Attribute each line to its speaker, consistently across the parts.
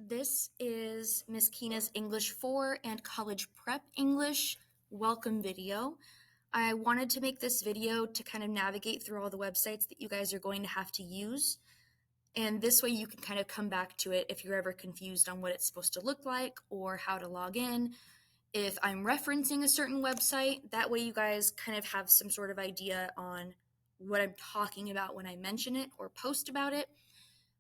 Speaker 1: This is Miss Keena's English 4 and College Prep English welcome video. I wanted to make this video to kind of navigate through all the websites that you guys are going to have to use. And this way you can kind of come back to it if you're ever confused on what it's supposed to look like or how to log in. If I'm referencing a certain website, that way you guys kind of have some sort of idea on what I'm talking about when I mention it or post about it.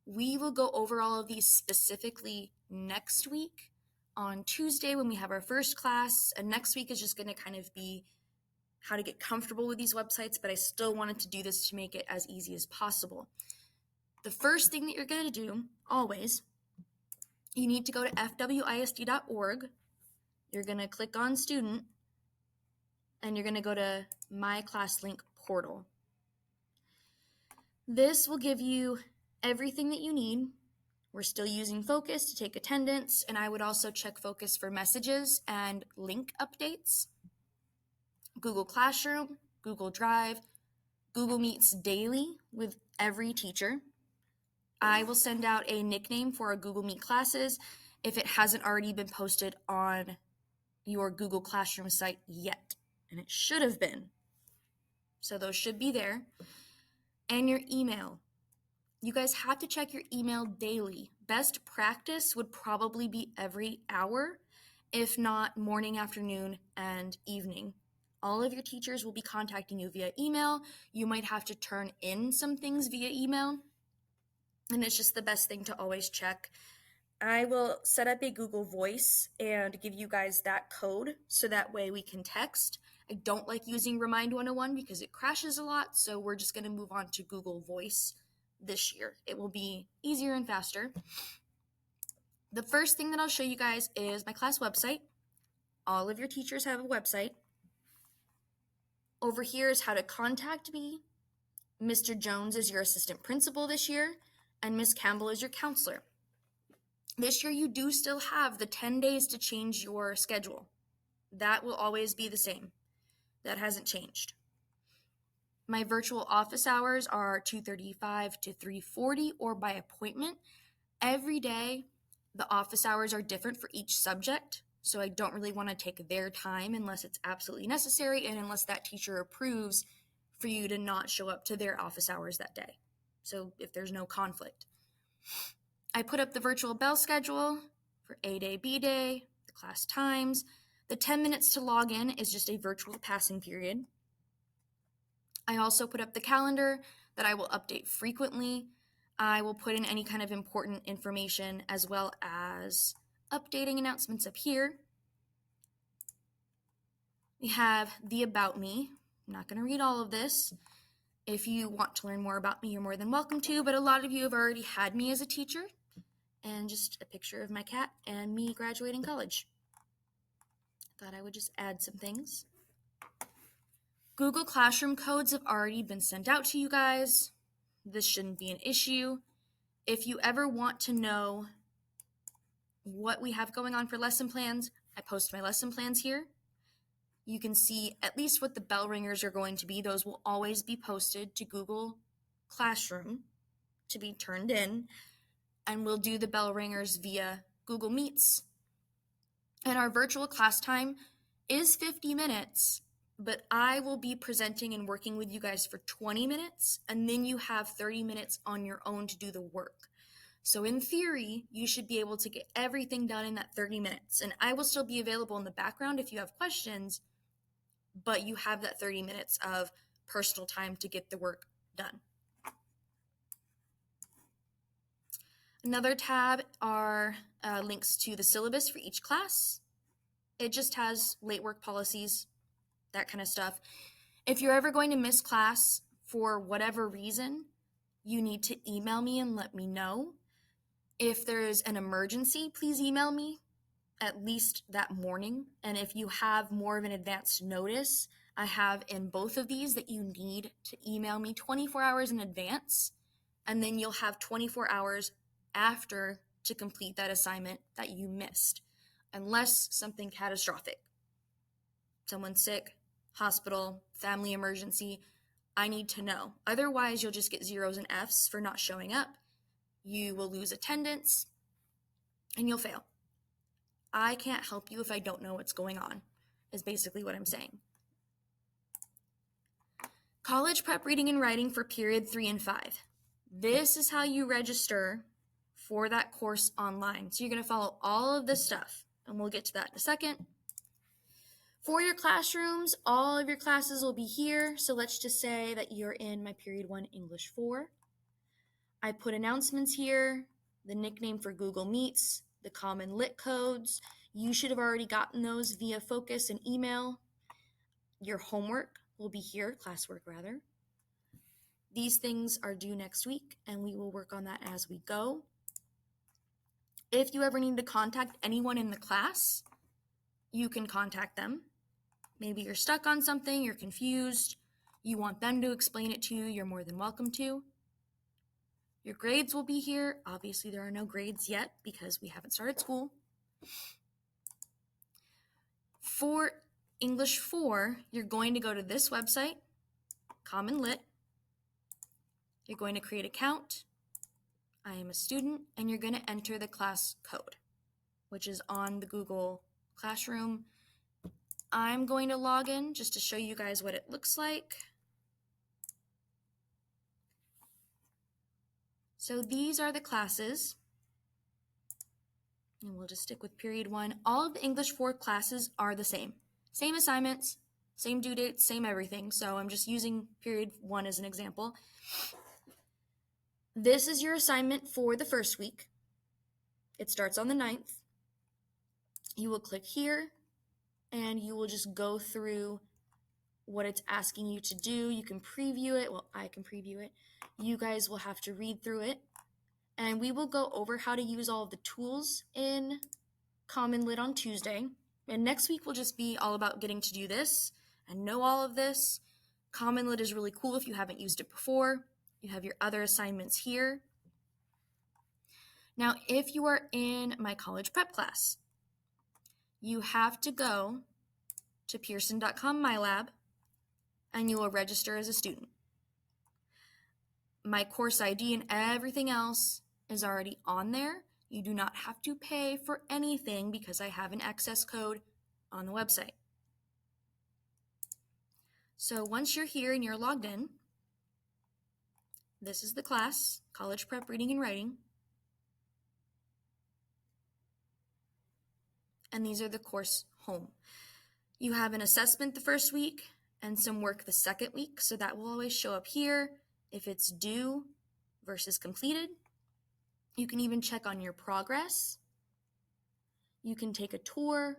Speaker 1: We will go over all of these specifically next week on Tuesday when we have our first class. And next week is just going to kind of be how to get comfortable with these websites, but I still wanted to do this to make it as easy as possible. The first thing that you're going to do, always, you need to go to fwisd.org. You're going to click on Student, and you're going to go to My ClassLink portal. This will give you everything that you need. We're still using Focus to take attendance, and I would also check Focus for messages and link updates. Google Classroom, Google Drive, Google Meets daily with every teacher. I will send out a nickname for our Google Meet classes if it hasn't already been posted on your Google Classroom site yet, and it should have been. So those should be there. And your email. You guys have to check your email daily. Best practice would probably be every hour, if not morning, afternoon, and evening. All of your teachers will be contacting you via email. You might have to turn in some things via email, and it's just the best thing to always check. I will set up a Google Voice and give you guys that code so that way we can text. I don't like using Remind 101 because it crashes a lot, so we're just going to move on to Google Voice this year. It will be easier and faster. The first thing that I'll show you guys is my class website. All of your teachers have a website. Over here is how to contact me. Mr. Jones is your assistant principal this year, and Miss Campbell is your counselor. This year you do still have the 10 days to change your schedule. That will always be the same. That hasn't changed. My virtual office hours are 2:35 to 3:40 or by appointment. Every day, the office hours are different for each subject, so I don't really want to take their time unless it's absolutely necessary and unless that teacher approves for you to not show up to their office hours that day. So if there's no conflict. I put up the virtual bell schedule for A day, B day, the class times. The 10 minutes to log in is just a virtual passing period. I also put up the calendar that I will update frequently. I will put in any kind of important information as well as updating announcements up here. We have the About Me. I'm not going to read all of this. If you want to learn more about me, you're more than welcome to, but a lot of you have already had me as a teacher, and just a picture of my cat and me graduating college. Thought I would just add some things. Google Classroom codes have already been sent out to you guys. This shouldn't be an issue. If you ever want to know what we have going on for lesson plans, I post my lesson plans here. You can see at least what the bell ringers are going to be. Those will always be posted to Google Classroom to be turned in, and we'll do the bell ringers via Google Meets. And our virtual class time is 50 minutes, but I will be presenting and working with you guys for 20 minutes, and then you have 30 minutes on your own to do the work. So in theory, you should be able to get everything done in that 30 minutes, and I will still be available in the background if you have questions, but you have that 30 minutes of personal time to get the work done. Another tab are links to the syllabus for each class. It just has late work policies, that kind of stuff. If you're ever going to miss class for whatever reason, you need to email me and let me know. If there's an emergency, please email me at least that morning. And if you have more of an advanced notice, I have in both of these that you need to email me 24 hours in advance, and then you'll have 24 hours after to complete that assignment that you missed, unless something catastrophic. Someone's sick, hospital, family emergency, I need to know. Otherwise, you'll just get zeros and Fs for not showing up. You will lose attendance, and you'll fail. I can't help you if I don't know what's going on, is basically what I'm saying. College prep reading and writing for period 3 and 5. This is how you register for that course online. So you're going to follow all of this stuff, and we'll get to that in a second. For your classrooms, all of your classes will be here. So let's just say that you're in my period 1 English 4. I put announcements here, the nickname for Google Meets, the common lit codes. You should have already gotten those via Focus and email. Your homework will be here, classwork rather. These things are due next week, and we will work on that as we go. If you ever need to contact anyone in the class, you can contact them. Maybe you're stuck on something, you're confused, you want them to explain it to you, you're more than welcome to. Your grades will be here. Obviously, there are no grades yet because we haven't started school. For English 4, you're going to go to this website, Common Lit. You're going to create an account. I am a student, and you're going to enter the class code, which is on the Google Classroom. I'm going to log in just to show you guys what it looks like. So these are the classes, and we'll just stick with period 1. All of the English 4 classes are the same. Same assignments, same due dates, same everything. So I'm just using period 1 as an example. This is your assignment for the first week. It starts on the 9th. You will click here, and you will just go through what it's asking you to do. You can preview it. Well, I can preview it. You guys will have to read through it. And we will go over how to use all of the tools in Common Lit on Tuesday. And next week will just be all about getting to do this and know all of this. Common Lit is really cool if you haven't used it before. You have your other assignments here. Now, if you are in my college prep class, you have to go to pearson.com MyLab, and you will register as a student. My course ID and everything else is already on there. You do not have to pay for anything because I have an access code on the website. So once you're here and you're logged in, this is the class, College Prep Reading and Writing. And these are the course home. You have an assessment the first week and some work the second week, so that will always show up here if it's due versus completed. You can even check on your progress. You can take a tour.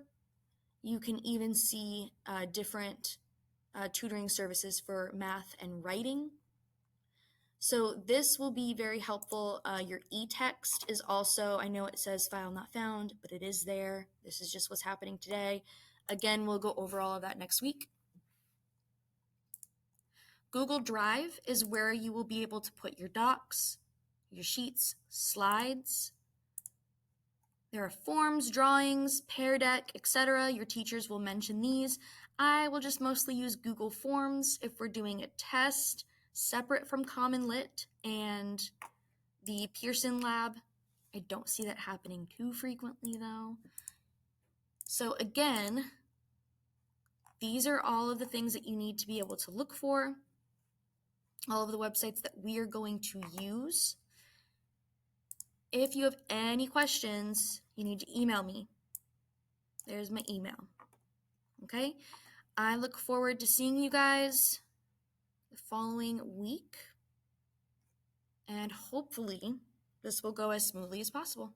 Speaker 1: You can even see different tutoring services for math and writing. So this will be very helpful. Your e-text is also, I know it says file not found, but it is there. This is just what's happening today. Again, we'll go over all of that next week. Google Drive is where you will be able to put your docs, your sheets, slides. There are forms, drawings, Pear Deck, etc. Your teachers will mention these. I will just mostly use Google Forms if we're doing a test separate from Common Lit and the Pearson Lab. I don't see that happening too frequently though. So again, these are all of the things that you need to be able to look for, all of the websites that we are going to use. If you have any questions, you need to email me. There's my email. Okay? I look forward to seeing you guys the following week. And hopefully this will go as smoothly as possible.